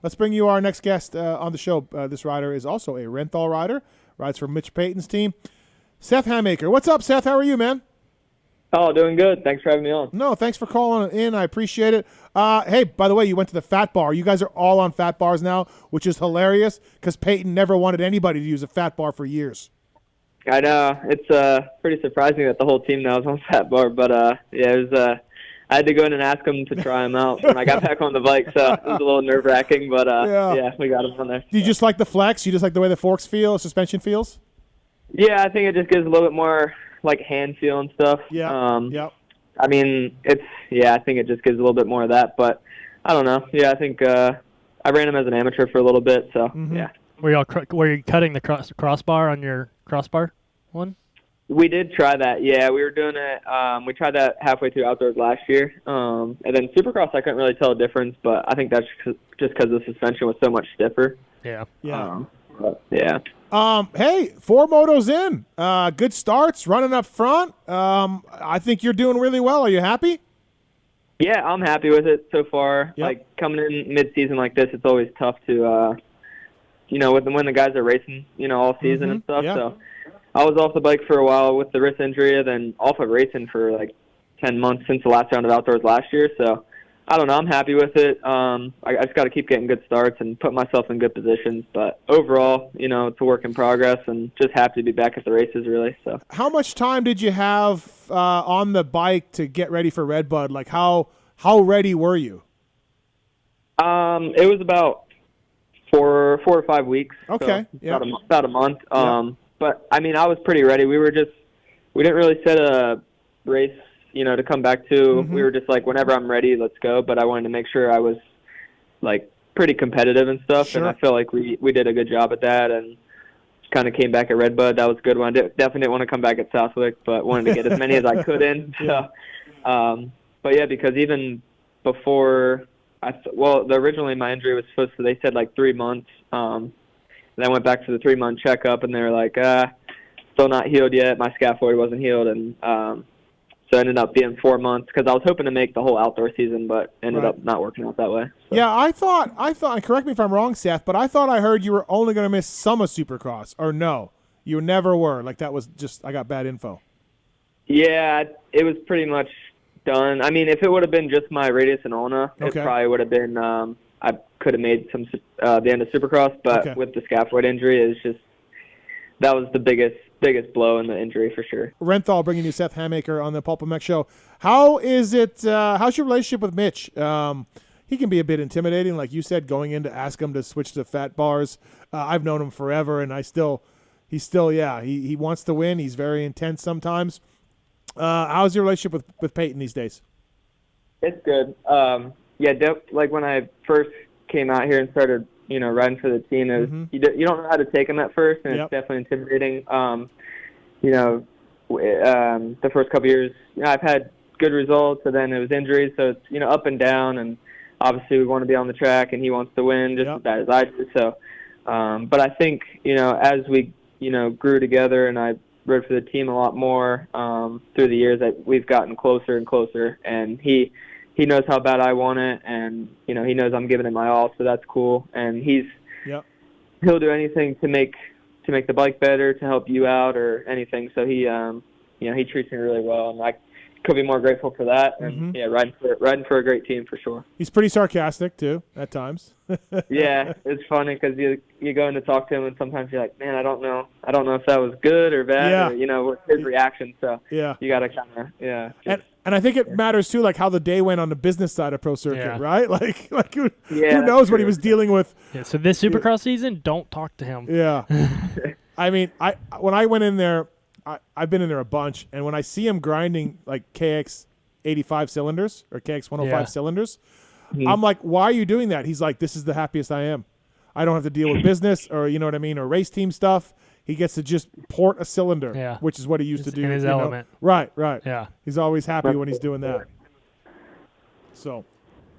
Let's bring you our next guest on the show. This rider is also a Renthal rider, rides for Mitch Payton's team. Seth Hammaker. What's up, Seth? How are you, man? Oh, doing good. Thanks for having me on. No, thanks for calling in. I appreciate it. Hey, by the way, you went to the fat bar. You guys are all on fat bars now, which is hilarious because Payton never wanted anybody to use a fat bar for years. I know. It's pretty surprising that the whole team now is on fat bar, but yeah, it was. I had to go in and ask them to try them out when I got back on the bike, so it was a little nerve-wracking, but yeah, we got them on there. Do you just like the flex? You just like the way the forks feel, suspension feels? Yeah, I think it just gives a little bit more like hand feel and stuff. Yeah. Yep. I mean, I think it just gives a little bit more of that, but I don't know. Yeah, I think I ran them as an amateur for a little bit, so yeah. Were you cutting the crossbar on your crossbar one? We did try that. Yeah, we were doing it. We tried that halfway through outdoors last year, and then Supercross I couldn't really tell a difference, but I think that's just because the suspension was so much stiffer. Yeah. Yeah. Yeah. Hey, 4 motos in. Good starts, running up front. I think you're doing really well. Are you happy? Yeah, I'm happy with it so far. Yep. Like coming in mid-season like this, it's always tough to, when the guys are racing, all season and stuff. Yeah. So I was off the bike for a while with the wrist injury, and then off of racing for like 10 months since the last round of outdoors last year. So I don't know. I'm happy with it. I just got to keep getting good starts and put myself in good positions. But overall, it's a work in progress, and just happy to be back at the races, really. So, how much time did you have on the bike to get ready for Redbud? Like, how ready were you? It was about four or 5 weeks. Okay, so about a month. But I mean, I was pretty ready. We didn't really set a race to come back to. We were just like, whenever I'm ready, let's go. But I wanted to make sure I was like pretty competitive and stuff. Sure. And I feel like we did a good job at that, and kind of came back at Redbud. That was a good one. Definitely didn't want to come back at Southwick, but wanted to get as many as I could in. So, but yeah, because even before originally my injury was they said like 3 months. And I went back for the 3-month checkup, and they were like, still not healed yet. My scaphoid wasn't healed, and so it ended up being 4 months because I was hoping to make the whole outdoor season, but ended up not working out that way. So. Yeah, I thought, and correct me if I'm wrong, Seth, but I thought I heard you were only going to miss some of Supercross, or no, you never were. Like that was just, I got bad info. Yeah, it was pretty much done. I mean, if it would have been just my radius and ulna, it probably would have been. I could have made some the end of Supercross, but with the scaphoid injury, it's just that was the biggest blow in the injury for sure. Renthal bringing you Seth Hammaker on the Pulp-O-Mech show. How is it? How's your relationship with Mitch? He can be a bit intimidating, like you said, going in to ask him to switch to fat bars. I've known him forever, and he wants to win. He's very intense sometimes. How's your relationship with Payton these days? It's good. Like when I first came out here and started, riding for the team, it was, you don't know how to take them at first, and it's definitely intimidating. The first couple years, I've had good results, and then it was injuries, so it's, up and down, and obviously we want to be on the track, and he wants to win just as bad as I do. So, but I think, as we, grew together and I rode for the team a lot more through the years, that we've gotten closer and closer, and he knows how bad I want it, and he knows I'm giving it my all, so that's cool. And he'll do anything to make the bike better, to help you out or anything. So he treats me really well, and I could be more grateful for that. And riding for a great team for sure. He's pretty sarcastic too at times. Yeah, it's funny because you go in to talk to him, and sometimes you're like, man, I don't know if that was good or bad, or his reaction. So you got to kind of And I think it matters too, like how the day went on the business side of Pro Circuit, right? Like who knows what he was dealing with? Yeah, so this Supercross season, don't talk to him. Yeah, I mean, when I went in there, I've been in there a bunch, and when I see him grinding like KX 85 cylinders or KX 105 cylinders, I'm like, why are you doing that? He's like, this is the happiest I am. I don't have to deal with business or or race team stuff. He gets to just port a cylinder, which is what he used to do. In his element. Right. Yeah. He's always happy when he's doing that. So